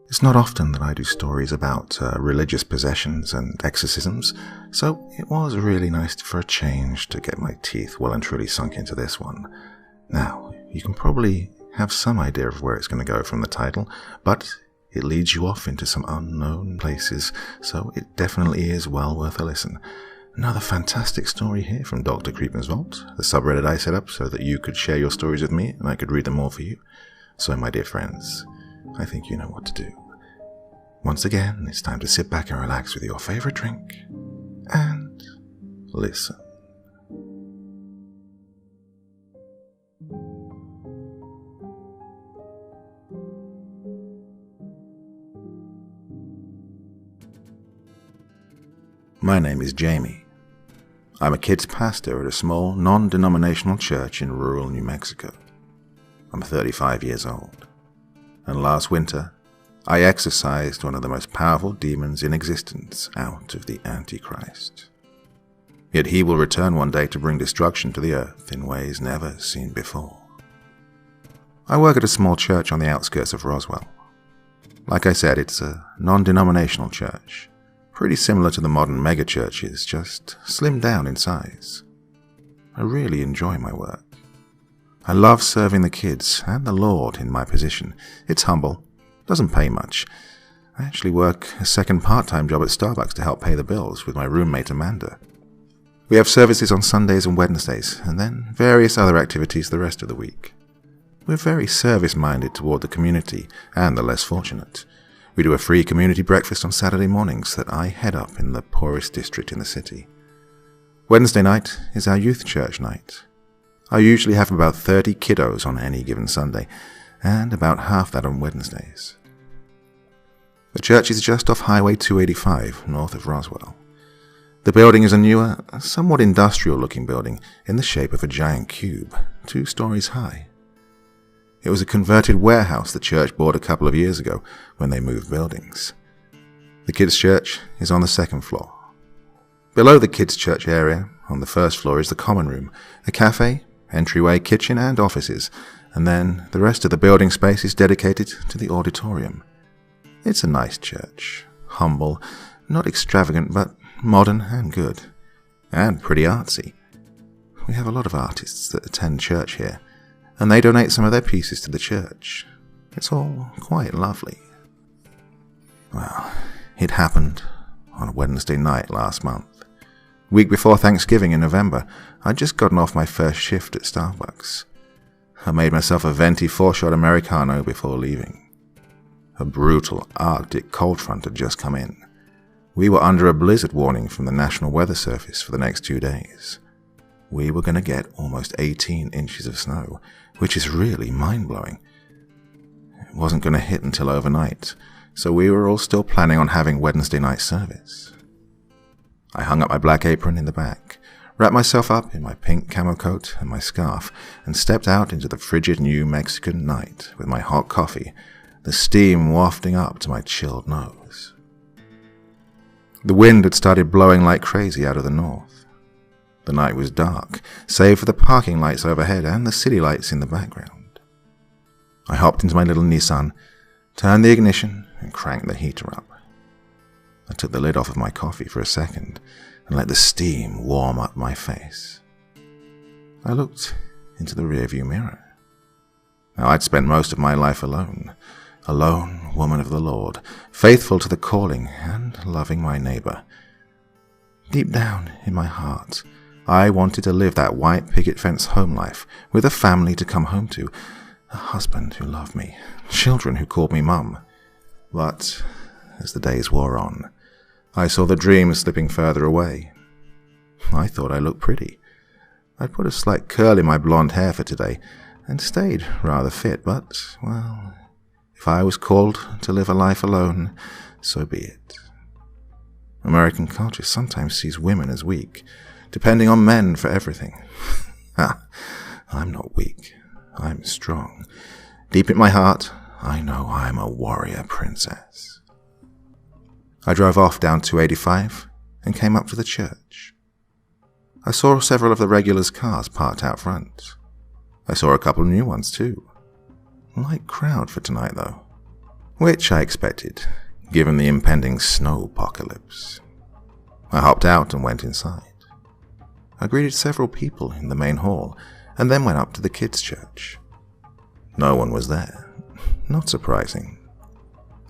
It's not often that I do stories about religious possessions and exorcisms, so it was really nice for a change to get my teeth well and truly sunk into this one. Now, you can probably have some idea of where it's going to go from the title, but it leads you off into some unknown places, so it definitely is well worth a listen. Another fantastic story here from Dr. Creepin's Vault, the subreddit I set up so that you could share your stories with me and I could read them all for you. So, my dear friends, I think you know what to do. Once again, it's time to sit back and relax with your favorite drink and listen. My name is Jamie. I'm a kids pastor at a small, non-denominational church in rural New Mexico. I'm 35 years old, and last winter, I exorcised one of the most powerful demons in existence out of the Antichrist. Yet he will return one day to bring destruction to the earth in ways never seen before. I work at a small church on the outskirts of Roswell. Like I said, it's a non-denominational church, pretty similar to the modern megachurches, just slimmed down in size. I really enjoy my work. I love serving the kids and the Lord in my position. It's humble. Doesn't pay much. I actually work a second part-time job at Starbucks to help pay the bills with my roommate Amanda. We have services on Sundays and Wednesdays, and then various other activities the rest of the week. We're very service-minded toward the community and the less fortunate. We do a free community breakfast on Saturday mornings that I head up in the poorest district in the city. Wednesday night is our youth church night. I usually have about 30 kiddos on any given Sunday, and about half that on Wednesdays. The church is just off Highway 285, north of Roswell. The building is a newer, somewhat industrial-looking building in the shape of a giant cube, 2 stories high. It was a converted warehouse the church bought a couple of years ago when they moved buildings. The kids' church is on the 2nd floor. Below the kids' church area, on the 1st floor, is the common room, a cafe, entryway, kitchen, and offices, and then the rest of the building space is dedicated to the auditorium. It's a nice church, humble, not extravagant, but modern and good, and pretty artsy. We have a lot of artists that attend church here, and they donate some of their pieces to the church. It's all quite lovely. Well, it happened on a Wednesday night last month. Week before Thanksgiving in November, I'd just gotten off my first shift at Starbucks. I made myself a venti 4-shot Americano before leaving. A brutal Arctic cold front had just come in. We were under a blizzard warning from the National Weather Service for the next 2 days. We were going to get almost 18 inches of snow, which is really mind-blowing. It wasn't going to hit until overnight, so we were all still planning on having Wednesday night service. I hung up my black apron in the back, wrapped myself up in my pink camo coat and my scarf, and stepped out into the frigid New Mexican night with my hot coffee, the steam wafting up to my chilled nose. The wind had started blowing like crazy out of the north. The night was dark, save for the parking lights overhead and the city lights in the background. I hopped into my little Nissan, turned the ignition, and cranked the heater up. I took the lid off of my coffee for a second and let the steam warm up my face. I looked into the rearview mirror. Now, I'd spent most of my life alone, a lone woman of the Lord, faithful to the calling and loving my neighbor. Deep down in my heart, I wanted to live that white picket fence home life with a family to come home to, a husband who loved me, children who called me Mum. But as the days wore on, I saw the dream slipping further away. I thought I looked pretty. I'd put a slight curl in my blonde hair for today and stayed rather fit, but, well, if I was called to live a life alone, so be it. American culture sometimes sees women as weak, depending on men for everything. I'm not weak. I'm strong. Deep in my heart, I know I'm a warrior princess. I drove off down 285 and came up to the church. I saw several of the regulars' cars parked out front. I saw a couple of new ones too. Light crowd for tonight though, which I expected, given the impending snow apocalypse. I hopped out and went inside. I greeted several people in the main hall and then went up to the kids' church. No one was there. Not surprising.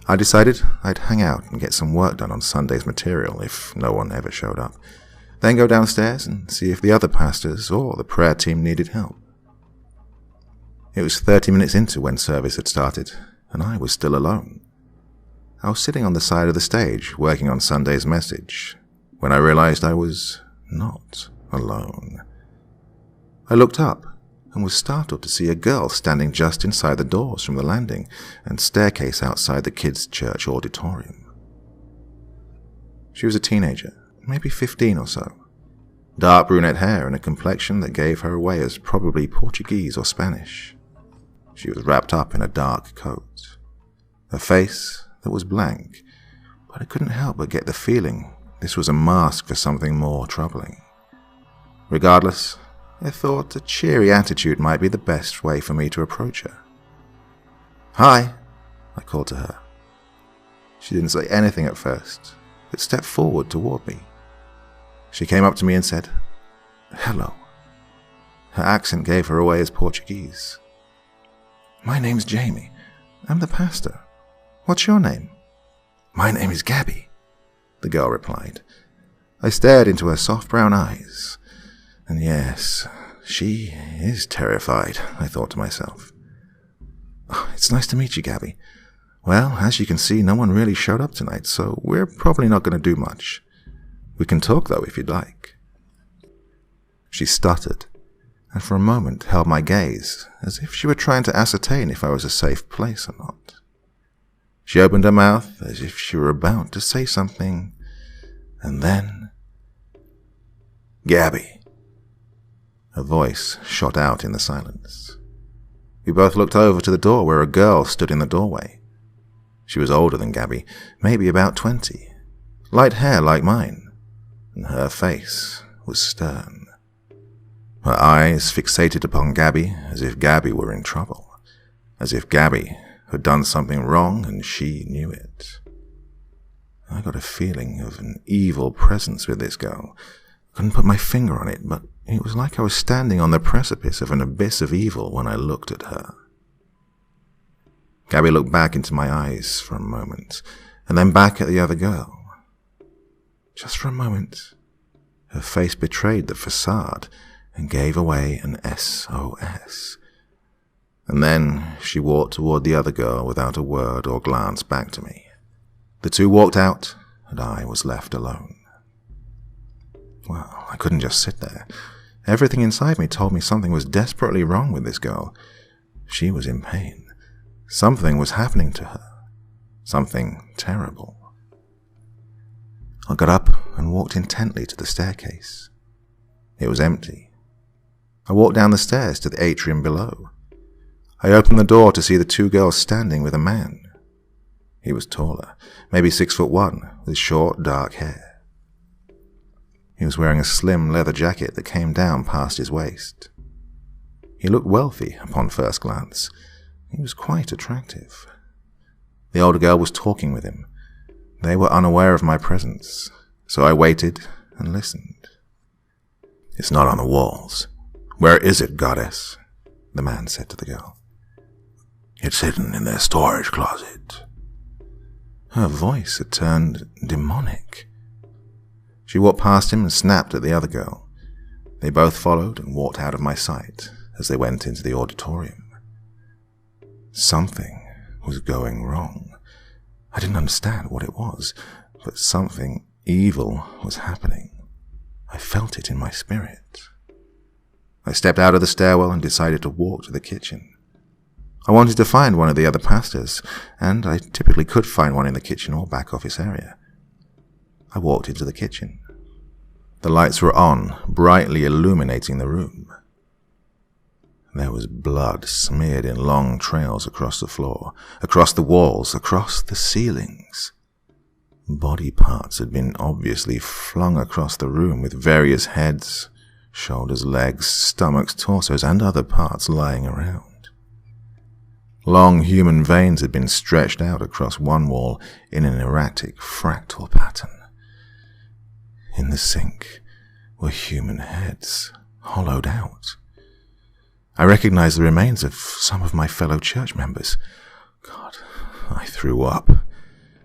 I decided I'd hang out and get some work done on Sunday's material if no one ever showed up, then go downstairs and see if the other pastors or the prayer team needed help. It was 30 minutes into when service had started, and I was still alone. I was sitting on the side of the stage working on Sunday's message when I realized I was not alone. I looked up and was startled to see a girl standing just inside the doors from the landing and staircase outside the kids' church auditorium. She was a teenager, maybe 15 or so. Dark brunette hair and a complexion that gave her away as probably Portuguese or Spanish. She was wrapped up in a dark coat. A face that was blank, but I couldn't help but get the feeling this was a mask for something more troubling. Regardless, I thought a cheery attitude might be the best way for me to approach her. "Hi," I called to her. She didn't say anything at first, but stepped forward toward me. She came up to me and said, "Hello." Her accent gave her away as Portuguese. "My name's Jamie. I'm the pastor. What's your name?" "My name is Gabby," the girl replied. I stared into her soft brown eyes. And yes, she is terrified, I thought to myself. "Oh, it's nice to meet you, Gabby. Well, as you can see, no one really showed up tonight, so we're probably not going to do much. We can talk, though, if you'd like." She stuttered, and for a moment held my gaze, as if she were trying to ascertain if I was a safe place or not. She opened her mouth as if she were about to say something, and then... "Gabby." Her voice shot out in the silence. We both looked over to the door where a girl stood in the doorway. She was older than Gabby, maybe about 20, light hair like mine, and her face was stern. Her eyes fixated upon Gabby as if Gabby were in trouble, as if Gabby had done something wrong and she knew it. I got a feeling of an evil presence with this girl. Couldn't put my finger on it, but it was like I was standing on the precipice of an abyss of evil when I looked at her. Gabby looked back into my eyes for a moment, and then back at the other girl. Just for a moment, her face betrayed the facade and gave away an SOS. And then she walked toward the other girl without a word or glance back to me. The two walked out, and I was left alone. Well, I couldn't just sit there. Everything inside me told me something was desperately wrong with this girl. She was in pain. Something was happening to her. Something terrible. I got up and walked intently to the staircase. It was empty. I walked down the stairs to the atrium below. I opened the door to see the two girls standing with a man. He was taller, maybe 6'1", with short, dark hair. He was wearing a slim leather jacket that came down past his waist. He looked wealthy upon first glance. He was quite attractive. The older girl was talking with him. They were unaware of my presence, so I waited and listened. "It's not on the walls. Where is it, goddess?" the man said to the girl. "It's hidden in their storage closet." Her voice had turned demonic. She walked past him and snapped at the other girl. They both followed and walked out of my sight as they went into the auditorium. Something was going wrong. I didn't understand what it was, but something evil was happening. I felt it in my spirit. I stepped out of the stairwell and decided to walk to the kitchen. I wanted to find one of the other pastors, and I typically could find one in the kitchen or back office area. I walked into the kitchen. The lights were on, brightly illuminating the room. There was blood smeared in long trails across the floor, across the walls, across the ceilings. Body parts had been obviously flung across the room with various heads, shoulders, legs, stomachs, torsos, and other parts lying around. Long human veins had been stretched out across one wall in an erratic fractal pattern. In the sink were human heads, hollowed out. I recognized the remains of some of my fellow church members. God, I threw up.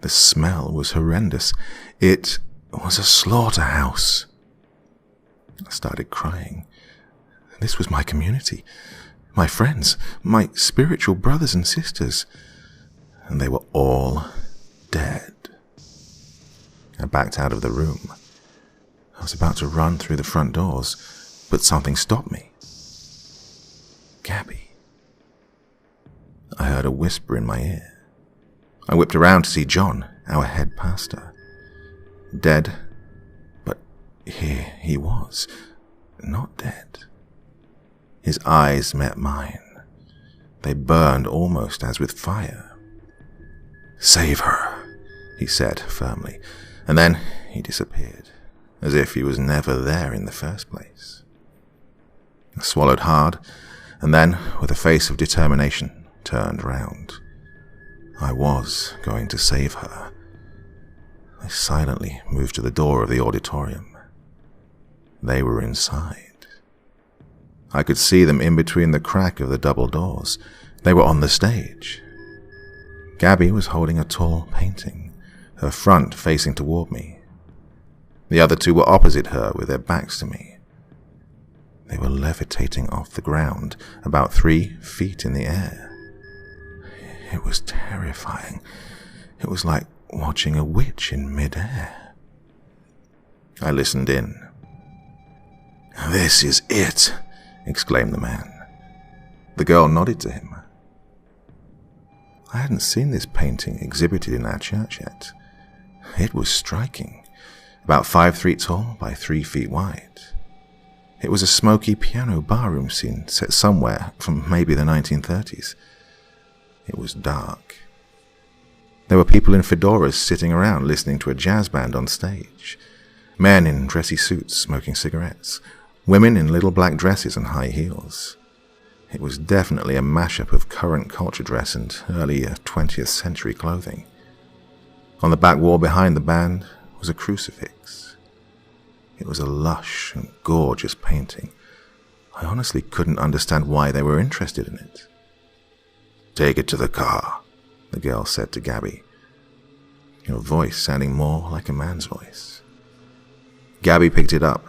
The smell was horrendous. It was a slaughterhouse. I started crying. This was my community, my friends, my spiritual brothers and sisters, and they were all dead. I backed out of the room. I was about to run through the front doors, but something stopped me. Gabby. I heard a whisper in my ear. I whipped around to see John, our head pastor. Dead, but here he was, not dead. His eyes met mine. They burned almost as with fire. "Save her," he said firmly, and then he disappeared, as if he was never there in the first place. I swallowed hard, and then, with a face of determination, turned round. I was going to save her. I silently moved to the door of the auditorium. They were inside. I could see them in between the crack of the double doors. They were on the stage. Gabby was holding a tall painting, her front facing toward me. The other two were opposite her with their backs to me. They were levitating off the ground, about 3 feet in the air. It was terrifying. It was like watching a witch in mid-air. I listened in. "This is it," exclaimed the man. The girl nodded to him. I hadn't seen this painting exhibited in our church yet. It was striking, about 5 feet tall by 3 feet wide. It was a smoky piano barroom scene set somewhere from maybe the 1930s. It was dark. There were people in fedoras sitting around listening to a jazz band on stage. Men in dressy suits smoking cigarettes. Women in little black dresses and high heels. It was definitely a mashup of current culture dress and early 20th century clothing. On the back wall behind the band was a crucifix. It was a lush and gorgeous painting. I honestly couldn't understand why they were interested in it. "Take it to the car," the girl said to Gabby, her voice sounding more like a man's voice. Gabby picked it up,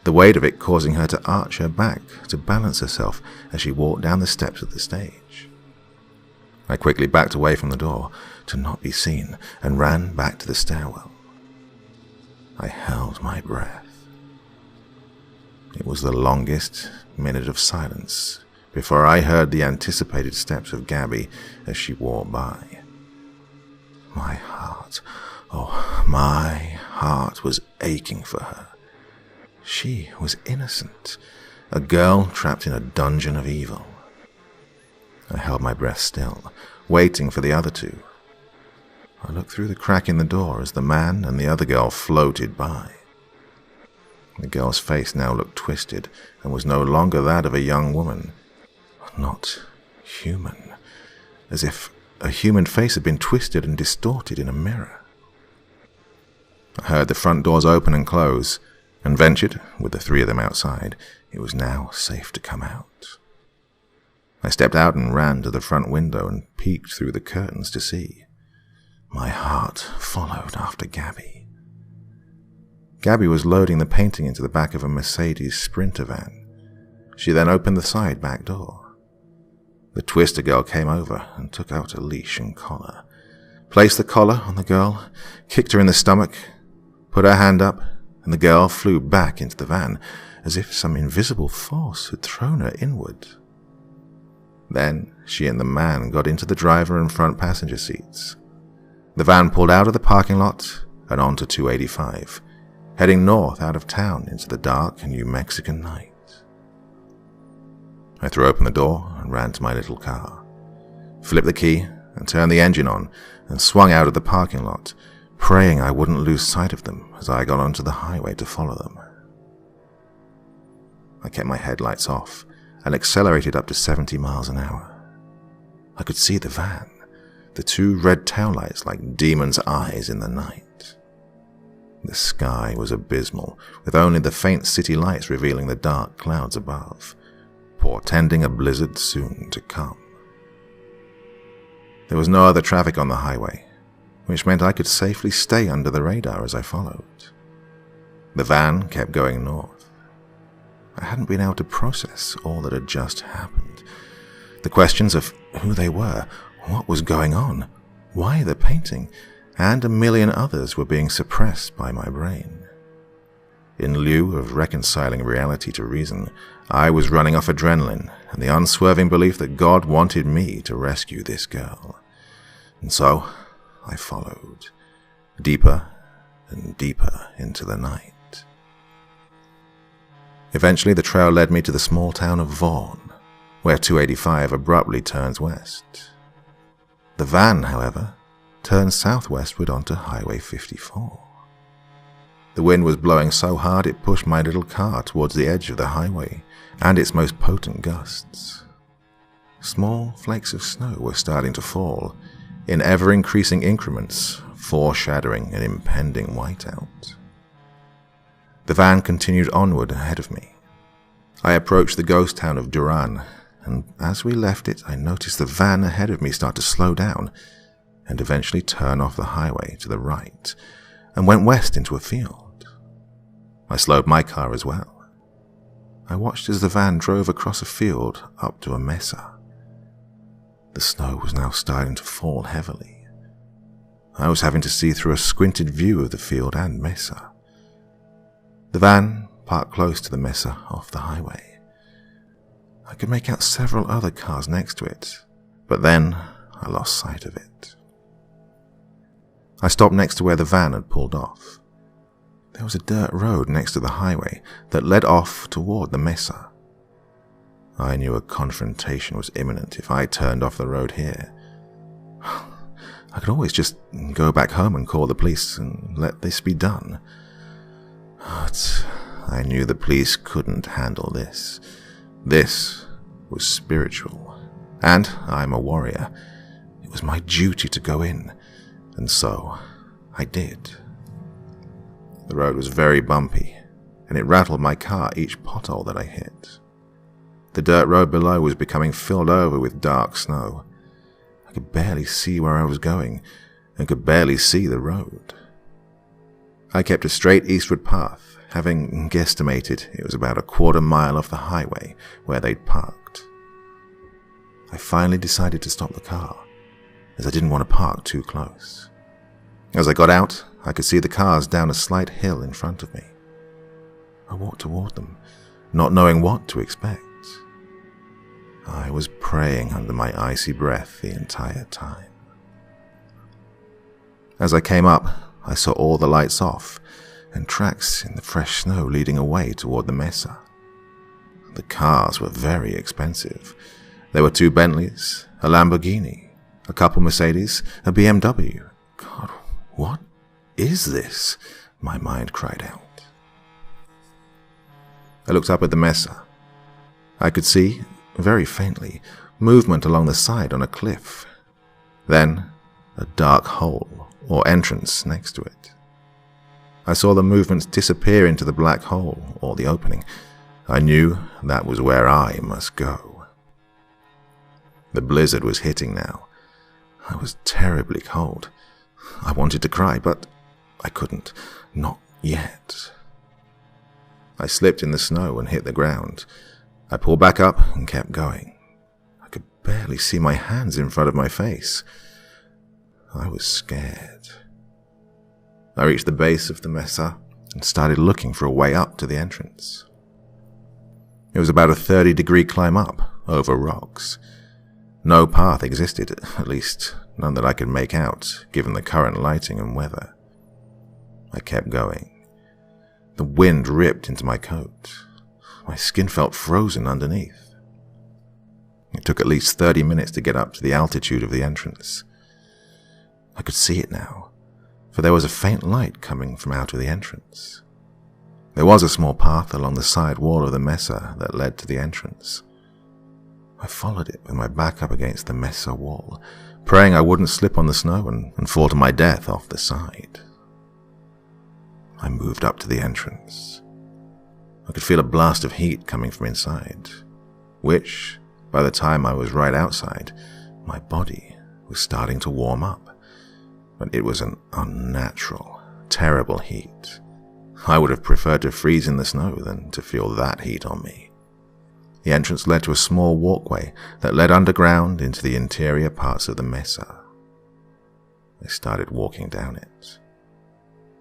the weight of it causing her to arch her back to balance herself as she walked down the steps of the stage. I quickly backed away from the door to not be seen and ran back to the stairwell. I held my breath. It was the longest minute of silence before I heard the anticipated steps of Gabby as she walked by. My heart, my heart was aching for her. She was innocent, a girl trapped in a dungeon of evil. I held my breath still, waiting for the other two. I looked through the crack in the door as the man and the other girl floated by. The girl's face now looked twisted and was no longer that of a young woman. Not human, as if a human face had been twisted and distorted in a mirror. I heard the front doors open and close, and ventured, with the 3 of them outside, it was now safe to come out. I stepped out and ran to the front window and peeked through the curtains to see. My heart followed after Gabby. Gabby was loading the painting into the back of a Mercedes Sprinter van. She then opened the side back door. The twister girl came over and took out a leash and collar, placed the collar on the girl, kicked her in the stomach, put her hand up, and the girl flew back into the van as if some invisible force had thrown her inward. Then she and the man got into the driver and front passenger seats. The van pulled out of the parking lot and onto 285, heading north out of town into the dark New Mexican night. I threw open the door and ran to my little car, flipped the key and turned the engine on and swung out of the parking lot, praying I wouldn't lose sight of them as I got onto the highway to follow them. I kept my headlights off and accelerated up to 70 miles an hour. I could see the van, the two red taillights like demons' eyes in the night. The sky was abysmal, with only the faint city lights revealing the dark clouds above, portending a blizzard soon to come. There was no other traffic on the highway, which meant I could safely stay under the radar as I followed. The van kept going north. I hadn't been able to process all that had just happened. The questions of who they were, what was going on, why the painting, and a million others were being suppressed by my brain. In lieu of reconciling reality to reason, I was running off adrenaline and the unswerving belief that God wanted me to rescue this girl. And so I followed, deeper and deeper into the night. Eventually the trail led me to the small town of Vaughan, where 285 abruptly turns west. The van, however, turned southwestward onto Highway 54. The wind was blowing so hard it pushed my little car towards the edge of the highway and its most potent gusts. Small flakes of snow were starting to fall, in ever-increasing increments, foreshadowing an impending whiteout. The van continued onward ahead of me. I approached the ghost town of Duran, and as we left it, I noticed the van ahead of me start to slow down and eventually turn off the highway to the right and went west into a field. I slowed my car as well. I watched as the van drove across a field up to a mesa. The snow was now starting to fall heavily. I was having to see through a squinted view of the field and mesa. The van parked close to the mesa off the highway. I could make out several other cars next to it, but then I lost sight of it. I stopped next to where the van had pulled off. There was a dirt road next to the highway that led off toward the mesa. I knew a confrontation was imminent if I turned off the road here. I could always just go back home and call the police and let this be done. But I knew the police couldn't handle this. This was spiritual, and I'm a warrior. It was my duty to go in, and so I did. The road was very bumpy, and it rattled my car each pothole that I hit. The dirt road below was becoming filled over with dark snow. I could barely see where I was going, and could barely see the road. I kept a straight eastward path, having guesstimated it was about a quarter mile off the highway where they'd parked. I finally decided to stop the car, as I didn't want to park too close. As I got out, I could see the cars down a slight hill in front of me. I walked toward them, not knowing what to expect. I was praying under my icy breath the entire time. As I came up, I saw all the lights off and tracks in the fresh snow leading away toward the mesa. The cars were very expensive. There were 2 Bentleys, a Lamborghini, a couple Mercedes, a BMW. God, what is this? My mind cried out. I looked up at the mesa. I could see, very faintly, movement along the side on a cliff. Then, a dark hole or entrance next to it. I saw the movement disappear into the black hole or the opening. I knew that was where I must go. The blizzard was hitting now. I was terribly cold. I wanted to cry, but I couldn't. Not yet. I slipped in the snow and hit the ground. I pulled back up and kept going. I could barely see my hands in front of my face. I was scared. I reached the base of the mesa and started looking for a way up to the entrance. It was about a 30-degree climb up, over rocks. No path existed, at least none that I could make out, given the current lighting and weather. I kept going. The wind ripped into my coat. My skin felt frozen underneath. It took at least 30 minutes to get up to the altitude of the entrance. I could see it now, for there was a faint light coming from out of the entrance. There was a small path along the side wall of the mesa that led to the entrance. I followed it with my back up against the mesa wall, praying I wouldn't slip on the snow and fall to my death off the side. I moved up to the entrance. I could feel a blast of heat coming from inside, which, by the time I was right outside, my body was starting to warm up. But it was an unnatural, terrible heat. I would have preferred to freeze in the snow than to feel that heat on me. The entrance led to a small walkway that led underground into the interior parts of the mesa. I started walking down it.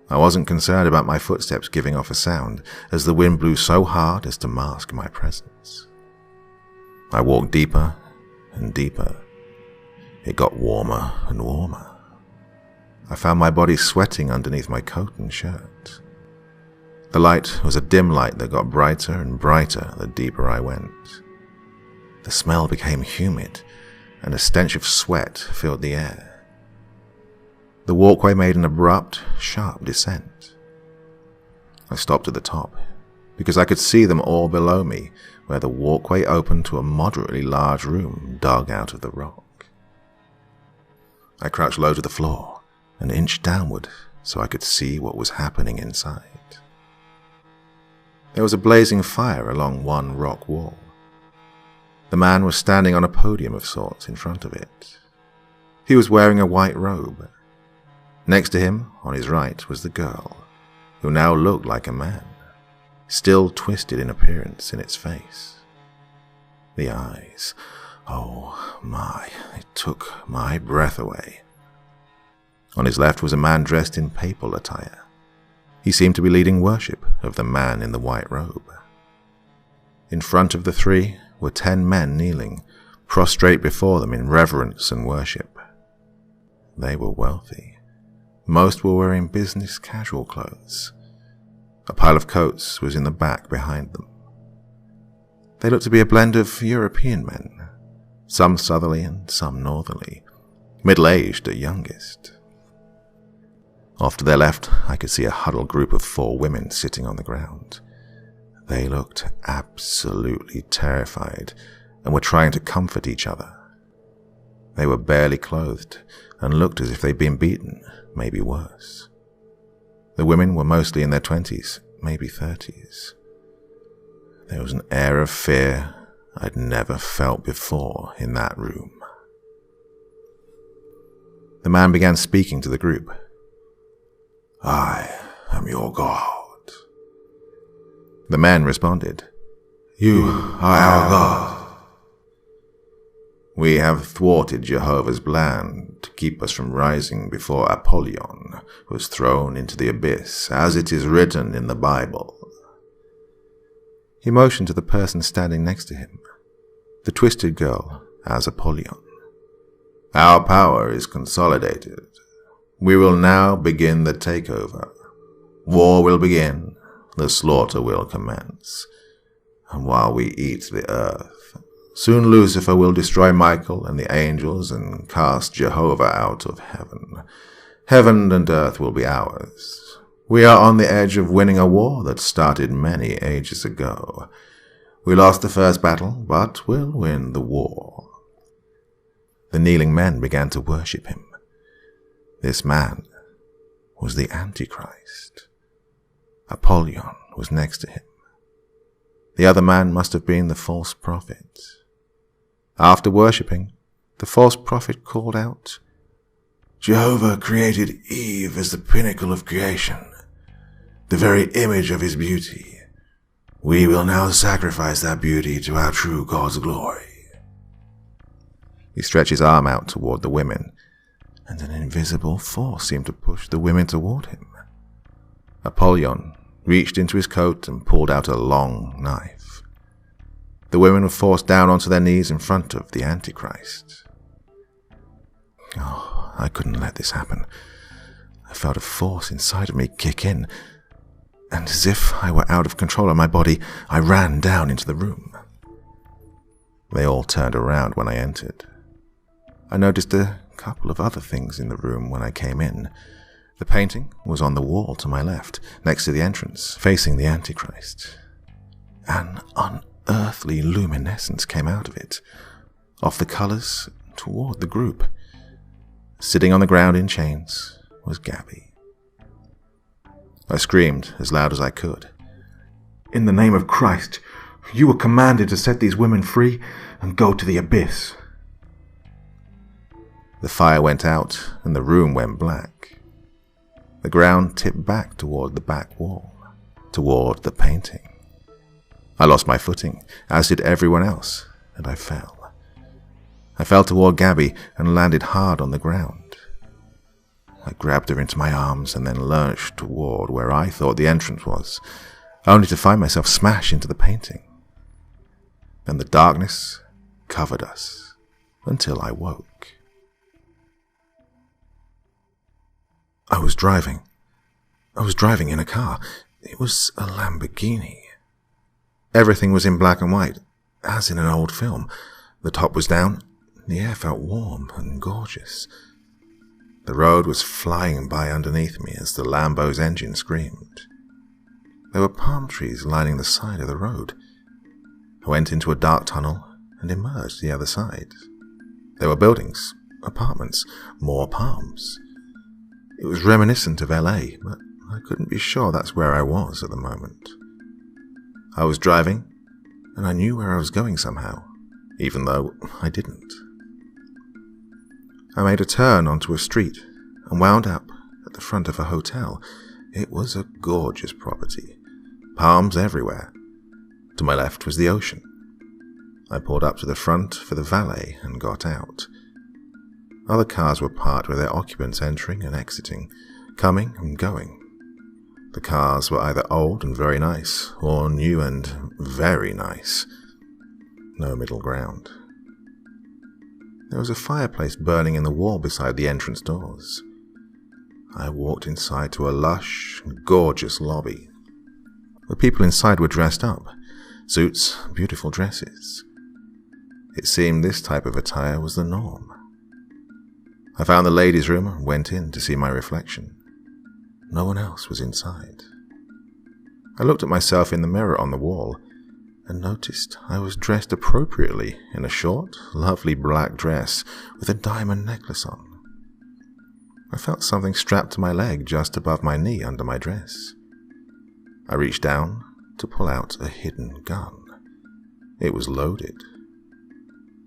I wasn't concerned about my footsteps giving off a sound, as the wind blew so hard as to mask my presence. I walked deeper and deeper. It got warmer and warmer. I found my body sweating underneath my coat and shirt. The light was a dim light that got brighter and brighter the deeper I went. The smell became humid, and a stench of sweat filled the air. The walkway made an abrupt, sharp descent. I stopped at the top, because I could see them all below me, where the walkway opened to a moderately large room dug out of the rock. I crouched low to the floor and inched downward so I could see what was happening inside. There was a blazing fire along one rock wall. The man was standing on a podium of sorts in front of it. He was wearing a white robe. Next to him, on his right, was the girl, who now looked like a man, still twisted in appearance in its face. The eyes, oh my, it took my breath away. On his left was a man dressed in papal attire. He seemed to be leading worship of the man in the white robe. In front of the three were 10 men kneeling, prostrate before them in reverence and worship. They were wealthy. Most were wearing business casual clothes. A pile of coats was in the back behind them. They looked to be a blend of European men, some southerly and some northerly, middle-aged at youngest. Off to their left, I could see a huddled group of 4 women sitting on the ground. They looked absolutely terrified and were trying to comfort each other. They were barely clothed and looked as if they'd been beaten, maybe worse. The women were mostly in their 20s, maybe 30s. There was an air of fear I'd never felt before in that room. The man began speaking to the group. "I am your God." The men responded, "You are our God. We have thwarted Jehovah's plan to keep us from rising before Apollyon was thrown into the abyss, as it is written in the Bible." He motioned to the person standing next to him, the twisted girl as Apollyon. "Our power is consolidated. We will now begin the takeover. War will begin, the slaughter will commence. And while we eat the earth, soon Lucifer will destroy Michael and the angels and cast Jehovah out of heaven. Heaven and earth will be ours. We are on the edge of winning a war that started many ages ago. We lost the first battle, but we'll win the war." The kneeling men began to worship him. This man was the Antichrist. Apollyon was next to him. The other man must have been the false prophet. After worshipping, the false prophet called out, "Jehovah created Eve as the pinnacle of creation, the very image of his beauty. We will now sacrifice that beauty to our true God's glory." He stretched his arm out toward the women, and an invisible force seemed to push the women toward him. Apollyon reached into his coat and pulled out a long knife. The women were forced down onto their knees in front of the Antichrist. Oh, I couldn't let this happen. I felt a force inside of me kick in, and as if I were out of control of my body, I ran down into the room. They all turned around when I entered. I noticed a couple of other things in the room when I came in. The painting was on the wall to my left, next to the entrance, facing the Antichrist. An unearthly luminescence came out of it, off the colours toward the group. Sitting on the ground in chains was Gabby. I screamed as loud as I could. "In the name of Christ, you were commanded to set these women free and go to the abyss." The fire went out and the room went black. The ground tipped back toward the back wall, toward the painting. I lost my footing, as did everyone else, and I fell. I fell toward Gabby and landed hard on the ground. I grabbed her into my arms and then lurched toward where I thought the entrance was, only to find myself smash into the painting. And the darkness covered us until I woke. I was driving in a car. It was a Lamborghini. Everything was in black and white, as in an old film. The top was down. The air felt warm and gorgeous. The road was flying by underneath me as the Lambo's engine screamed. There were palm trees lining the side of the road. I went into a dark tunnel and emerged the other side. There were buildings, apartments, more palms. It was reminiscent of LA, but I couldn't be sure that's where I was at the moment. I was driving, and I knew where I was going somehow, even though I didn't. I made a turn onto a street and wound up at the front of a hotel. It was a gorgeous property, palms everywhere. To my left was the ocean. I pulled up to the front for the valet and got out. Other cars were parked with their occupants entering and exiting, coming and going. The cars were either old and very nice, or new and very nice. No middle ground. There was a fireplace burning in the wall beside the entrance doors. I walked inside to a lush, gorgeous lobby. The people inside were dressed up, suits, beautiful dresses. It seemed this type of attire was the norm. I found the ladies' room and went in to see my reflection. No one else was inside. I looked at myself in the mirror on the wall and noticed I was dressed appropriately in a short, lovely black dress with a diamond necklace on. I felt something strapped to my leg just above my knee under my dress. I reached down to pull out a hidden gun. It was loaded.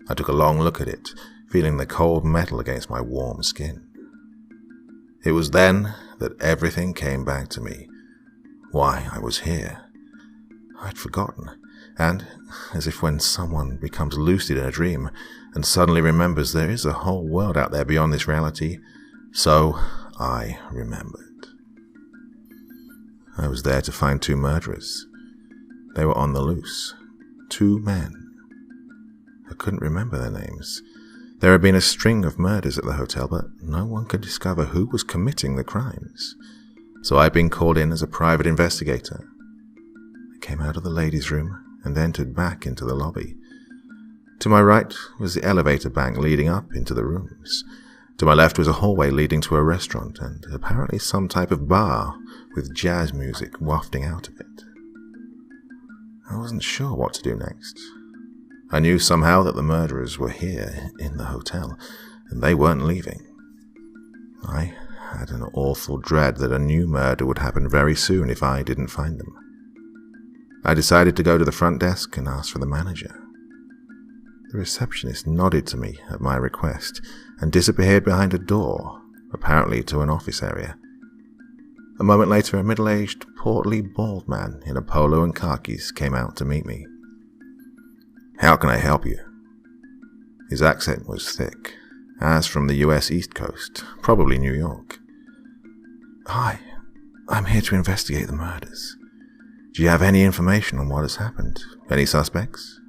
I took a long look at it, feeling the cold metal against my warm skin. It was then that everything came back to me. Why I was here. I'd forgotten, and, as if when someone becomes lucid in a dream and suddenly remembers there is a whole world out there beyond this reality, so I remembered. I was there to find two murderers. They were on the loose. 2 men. I couldn't remember their names. There had been a string of murders at the hotel, but no one could discover who was committing the crimes. So I'd been called in as a private investigator. I came out of the ladies' room and entered back into the lobby. To my right was the elevator bank leading up into the rooms. To my left was a hallway leading to a restaurant and apparently some type of bar with jazz music wafting out of it. I wasn't sure what to do next. I knew somehow that the murderers were here in the hotel, and they weren't leaving. I had an awful dread that a new murder would happen very soon if I didn't find them. I decided to go to the front desk and ask for the manager. The receptionist nodded to me at my request and disappeared behind a door, apparently to an office area. A moment later, a middle-aged, portly, bald man in a polo and khakis came out to meet me. "How can I help you?" His accent was thick, as from the US East Coast, probably New York. "Hi, I'm here to investigate the murders. Do you have any information on what has happened? Any suspects?"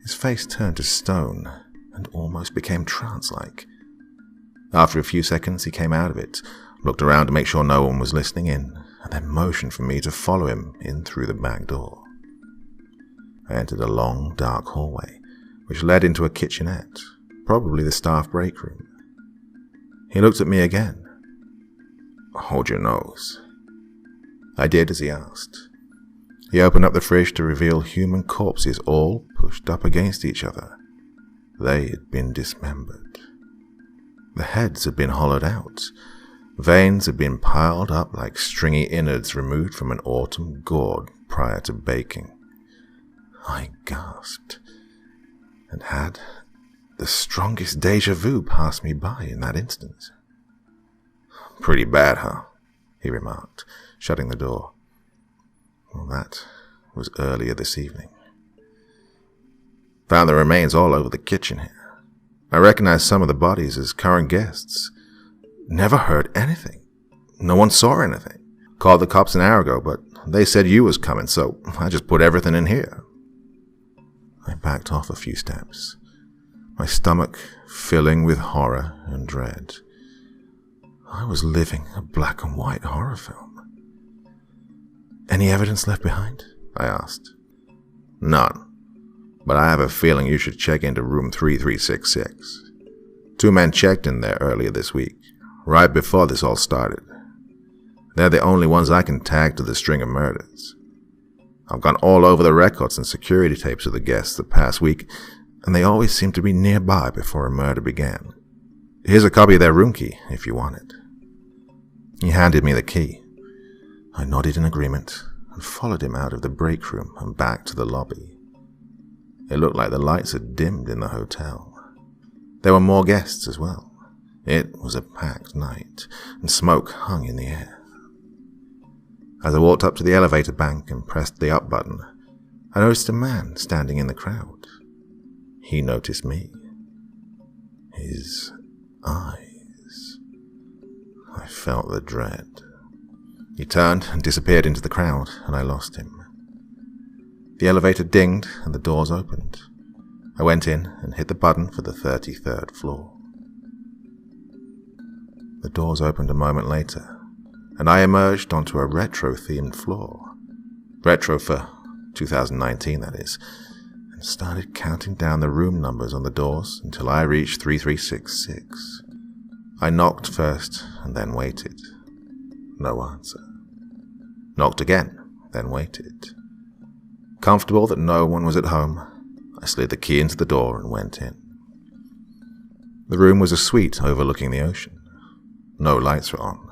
His face turned to stone and almost became trance-like. After a few seconds, he came out of it, looked around to make sure no one was listening in, and then motioned for me to follow him in through the back door. I entered a long, dark hallway, which led into a kitchenette, probably the staff break room. He looked at me again. "Hold your nose." I did as he asked. He opened up the fridge to reveal human corpses all pushed up against each other. They had been dismembered. The heads had been hollowed out. Veins had been piled up like stringy innards removed from an autumn gourd prior to baking. I gasped, and had the strongest déjà vu pass me by in that instant. "Pretty bad, huh?" he remarked, shutting the door. Well, that was earlier this evening. Found the remains all over the kitchen here. I recognized some of the bodies as current guests. Never heard anything. No one saw anything. Called the cops an hour ago, but they said you was coming, so I just put everything in here. I backed off a few steps, my stomach filling with horror and dread. I was living a black and white horror film. "Any evidence left behind?" I asked. "None, but I have a feeling you should check into room 3366. 2 men checked in there earlier this week, right before this all started. They're the only ones I can tag to the string of murders. I've gone all over the records and security tapes of the guests the past week, and they always seem to be nearby before a murder began. Here's a copy of their room key, if you want it." He handed me the key. I nodded in agreement and followed him out of the break room and back to the lobby. It looked like the lights had dimmed in the hotel. There were more guests as well. It was a packed night, and smoke hung in the air. As I walked up to the elevator bank and pressed the up button, I noticed a man standing in the crowd. He noticed me. His eyes. I felt the dread. He turned and disappeared into the crowd, and I lost him. The elevator dinged and the doors opened. I went in and hit the button for the 33rd floor. The doors opened a moment later, and I emerged onto a retro-themed floor. Retro for 2019, that is, and started counting down the room numbers on the doors until I reached 3366. I knocked first and then waited. No answer. Knocked again, then waited. Comfortable that no one was at home, I slid the key into the door and went in. The room was a suite overlooking the ocean. No lights were on.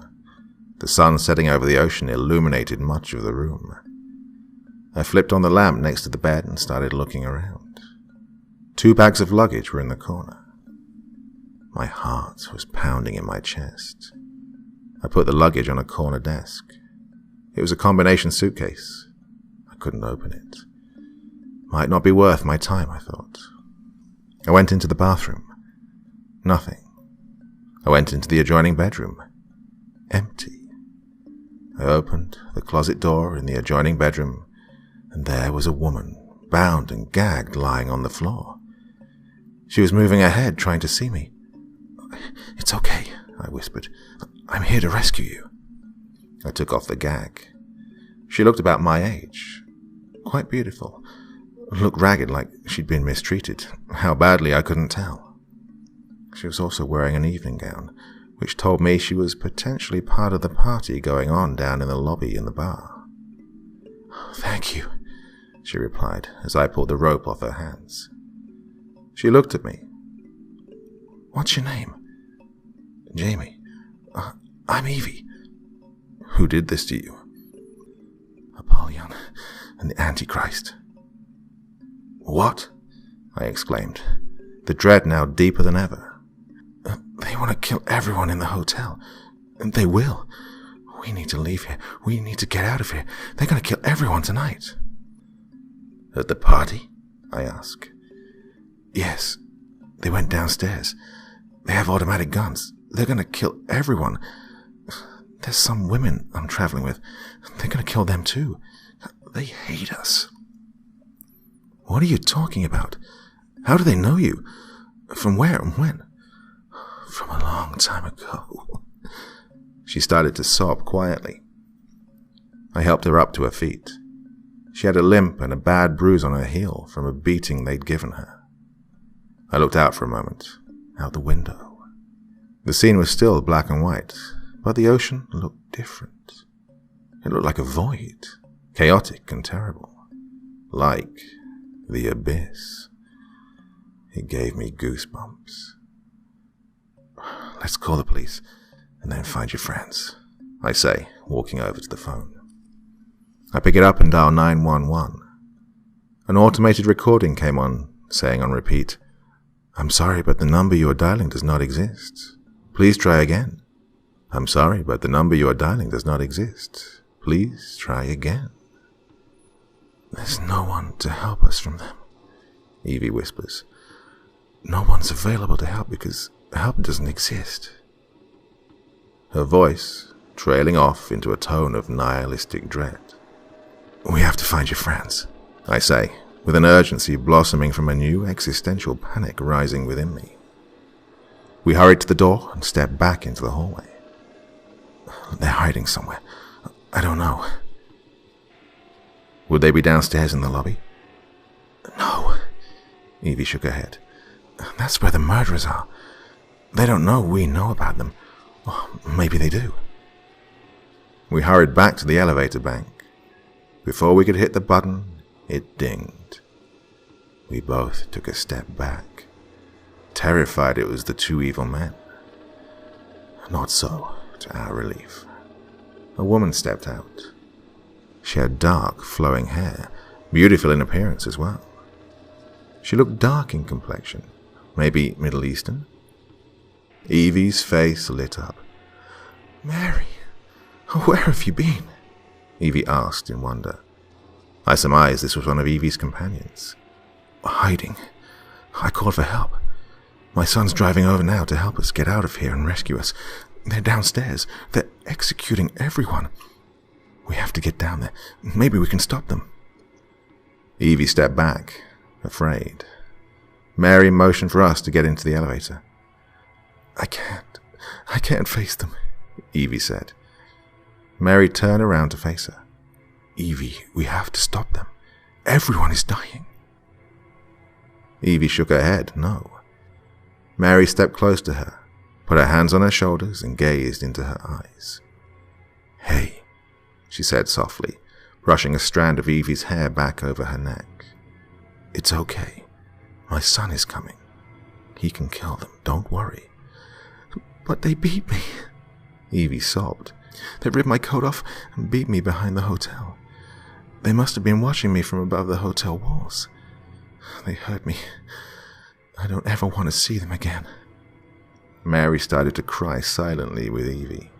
The sun setting over the ocean illuminated much of the room. I flipped on the lamp next to the bed and started looking around. 2 bags of luggage were in the corner. My heart was pounding in my chest. I put the luggage on a corner desk. It was a combination suitcase. I couldn't open it. Might not be worth my time, I thought. I went into the bathroom. Nothing. I went into the adjoining bedroom. Empty. I opened the closet door in the adjoining bedroom, and there was a woman, bound and gagged, lying on the floor. She was moving her head, trying to see me. "It's okay," I whispered. "I'm here to rescue you." I took off the gag. She looked about my age. Quite beautiful. Looked ragged, like she'd been mistreated. How badly, I couldn't tell. She was also wearing an evening gown, which told me she was potentially part of the party going on down in the lobby in the bar. "Thank you," she replied as I pulled the rope off her hands. She looked at me. "What's your name?" "Jamie." "I'm Evie." "Who did this to you?" "Apollyon and the Antichrist." "What?" I exclaimed, the dread now deeper than ever. "They want to kill everyone in the hotel. And they will. We need to leave here. We need to get out of here. They're going to kill everyone tonight." "At the party?" I asked. "Yes. They went downstairs. They have automatic guns. They're going to kill everyone. There's some women I'm traveling with. They're going to kill them too. They hate us." "What are you talking about? How do they know you? From where and when?" "From a long time ago." She started to sob quietly. I helped her up to her feet. She had a limp and a bad bruise on her heel from a beating they'd given her. I looked out for a moment, out the window. The scene was still black and white, but the ocean looked different. It looked like a void, chaotic and terrible, like the abyss. It gave me goosebumps. "Let's call the police and then find your friends," I say, walking over to the phone. I pick it up and dial 911. An automated recording came on, saying on repeat, "I'm sorry, but the number you are dialing does not exist. Please try again. I'm sorry, but the number you are dialing does not exist. Please try again." "There's no one to help us from them," Evie whispers. "No one's available to help because help doesn't exist." Her voice trailing off into a tone of nihilistic dread. "We have to find your friends," I say, with an urgency blossoming from a new existential panic rising within me. We hurried to the door and stepped back into the hallway. "They're hiding somewhere. I don't know." "Would they be downstairs in the lobby?" "No." Evie shook her head. "That's where the murderers are. They don't know we know about them. Or maybe they do." We hurried back to the elevator bank. Before we could hit the button, it dinged. We both took a step back, terrified it was the two evil men. Not so, to our relief. A woman stepped out. She had dark, flowing hair, beautiful in appearance as well. She looked dark in complexion, maybe Middle Eastern. Evie's face lit up. "Mary, where have you been?" Evie asked in wonder. I surmised this was one of Evie's companions. "Hiding. I called for help. My son's driving over now to help us get out of here and rescue us. They're downstairs. They're executing everyone. We have to get down there. Maybe we can stop them." Evie stepped back, afraid. Mary motioned for us to get into the elevator. I can't face them," Evie said. Mary turned around to face her. "Evie, we have to stop them. Everyone is dying." Evie shook her head, no. Mary stepped close to her, put her hands on her shoulders and gazed into her eyes. "Hey," she said softly, brushing a strand of Evie's hair back over her neck. "It's okay. My son is coming. He can kill them, don't worry." "But they beat me," Evie sobbed. "They ripped my coat off and beat me behind the hotel. They must have been watching me from above the hotel walls. They hurt me. I don't ever want to see them again." Mary started to cry silently with Evie.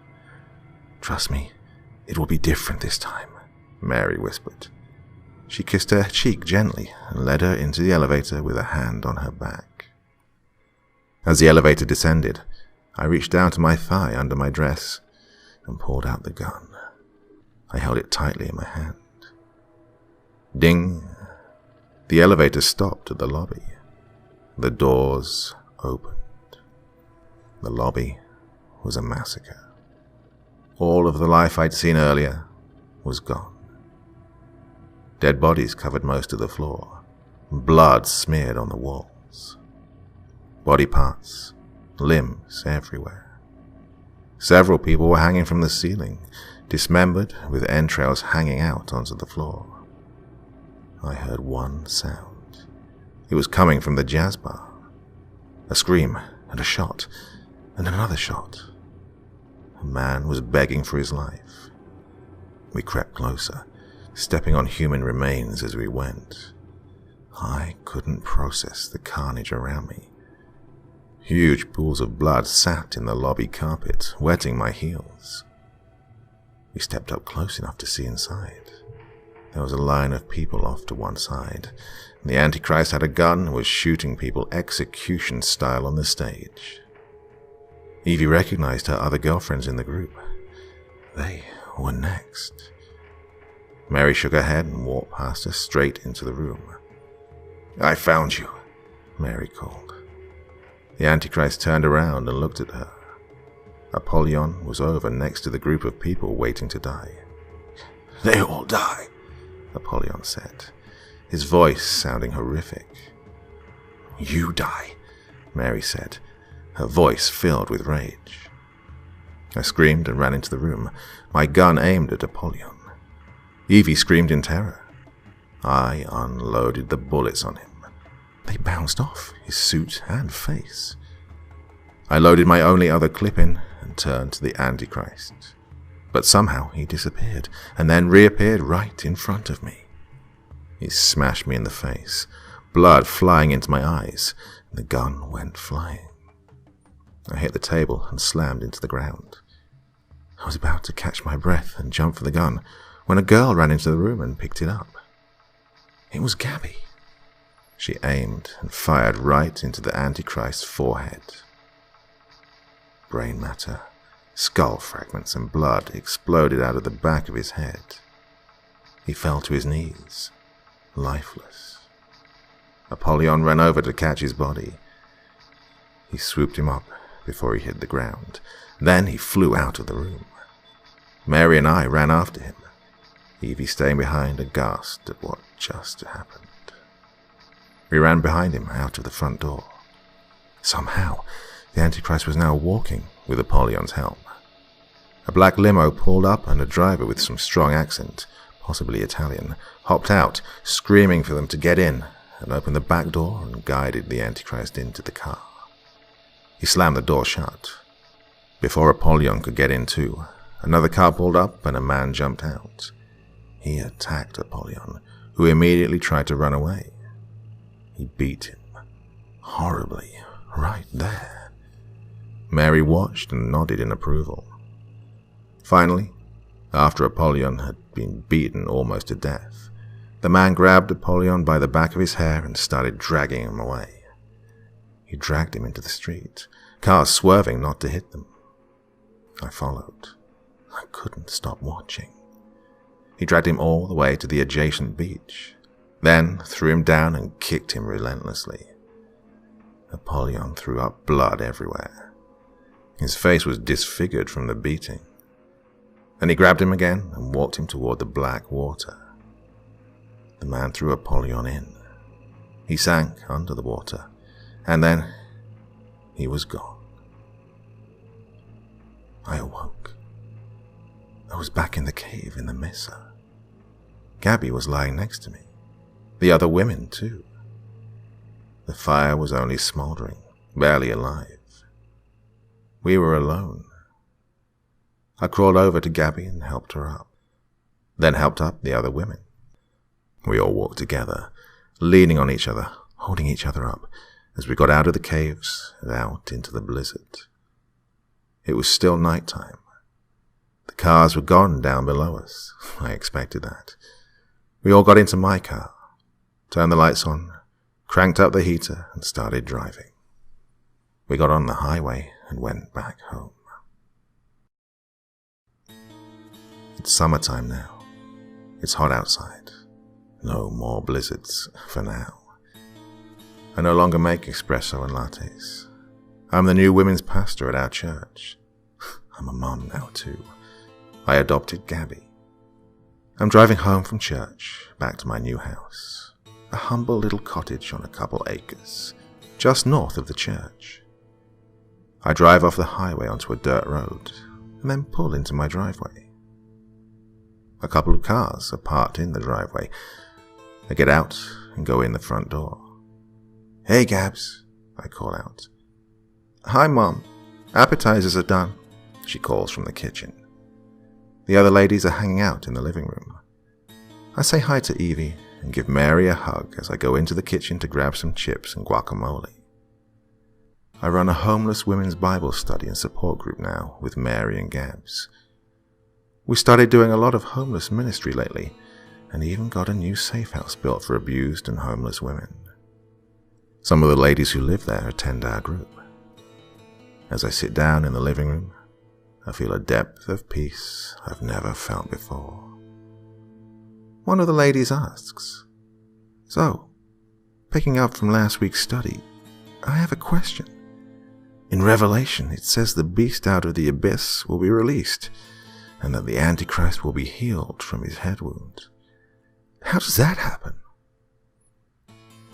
"Trust me, it will be different this time," Mary whispered. She kissed her cheek gently and led her into the elevator with a hand on her back. As the elevator descended, I reached down to my thigh under my dress and pulled out the gun. I held it tightly in my hand. Ding! The elevator stopped at the lobby. The doors opened. The lobby was a massacre. All of the life I'd seen earlier was gone. Dead bodies covered most of the floor. Blood smeared on the walls. Body parts, limbs everywhere. Several people were hanging from the ceiling, dismembered with entrails hanging out onto the floor. I heard one sound. It was coming from the jazz bar. A scream and a shot and another shot. A man was begging for his life. We crept closer, stepping on human remains as we went. I couldn't process the carnage around me. Huge pools of blood sat in the lobby carpet, wetting my heels. We stepped up close enough to see inside. There was a line of people off to one side. The Antichrist had a gun and was shooting people execution style on the stage. Evie recognized her other girlfriends in the group. They were next. Mary shook her head and walked past us straight into the room. "I found you," Mary called. The Antichrist turned around and looked at her. Apollyon was over next to the group of people waiting to die. "They all die," Apollyon said, his voice sounding horrific. "You die," Mary said, her voice filled with rage. I screamed and ran into the room, my gun aimed at Apollyon. Evie screamed in terror. I unloaded the bullets on him. They bounced off his suit and face. I loaded my only other clip in and turned to the Antichrist. But somehow he disappeared and then reappeared right in front of me. He smashed me in the face, blood flying into my eyes, and the gun went flying. I hit the table and slammed into the ground. I was about to catch my breath and jump for the gun when a girl ran into the room and picked it up. It was Gabby. She aimed and fired right into the Antichrist's forehead. Brain matter, skull fragments and blood exploded out of the back of his head. He fell to his knees, lifeless. Apollyon ran over to catch his body. He swooped him up before he hit the ground. Then he flew out of the room. Mary and I ran after him, Evie staying behind aghast at what just happened. We ran behind him out of the front door. Somehow, the Antichrist was now walking with Apollon's help. A black limo pulled up and a driver with some strong accent, possibly Italian, hopped out, screaming for them to get in, and opened the back door and guided the Antichrist into the car. He slammed the door shut. Before Apollyon could get in too, another car pulled up and a man jumped out. He attacked Apollyon, who immediately tried to run away. He beat him, horribly, right there. Mary watched and nodded in approval. Finally, after Apollyon had been beaten almost to death, the man grabbed Apollyon by the back of his hair and started dragging him away. He dragged him into the street, cars swerving not to hit them. I followed. I couldn't stop watching. He dragged him all the way to the adjacent beach, then threw him down and kicked him relentlessly. Apollyon threw up blood everywhere. His face was disfigured from the beating. Then he grabbed him again and walked him toward the black water. The man threw Apollyon in. He sank under the water, and then he was gone. I awoke. I was back in the cave in the mesa. Gabby was lying next to me. The other women, too. The fire was only smoldering, barely alive. We were alone. I crawled over to Gabby and helped her up, then helped up the other women. We all walked together, leaning on each other, holding each other up, as we got out of the caves and out into the blizzard. It was still nighttime. The cars were gone down below us. I expected that. We all got into my car, turned the lights on, cranked up the heater, and started driving. We got on the highway and went back home. It's summertime now. It's hot outside. No more blizzards for now. I no longer make espresso and lattes. I'm the new women's pastor at our church. I'm a mum now too. I adopted Gabby. I'm driving home from church, back to my new house. A humble little cottage on a couple acres, just north of the church. I drive off the highway onto a dirt road, and then pull into my driveway. A couple of cars are parked in the driveway. I get out and go in the front door. "Hey, Gabs," I call out. "Hi, Mom. Appetizers are done," she calls from the kitchen. The other ladies are hanging out in the living room. I say hi to Evie and give Mary a hug as I go into the kitchen to grab some chips and guacamole. I run a homeless women's Bible study and support group now with Mary and Gabs. We started doing a lot of homeless ministry lately and even got a new safe house built for abused and homeless women. Some of the ladies who live there attend our group. As I sit down in the living room, I feel a depth of peace I've never felt before. One of the ladies asks, "So, picking up from last week's study, I have a question. In Revelation, it says the beast out of the abyss will be released, and that the Antichrist will be healed from his head wound. How does that happen?"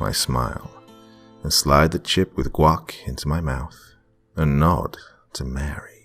I smile and slide the chip with guac into my mouth and nod to Mary.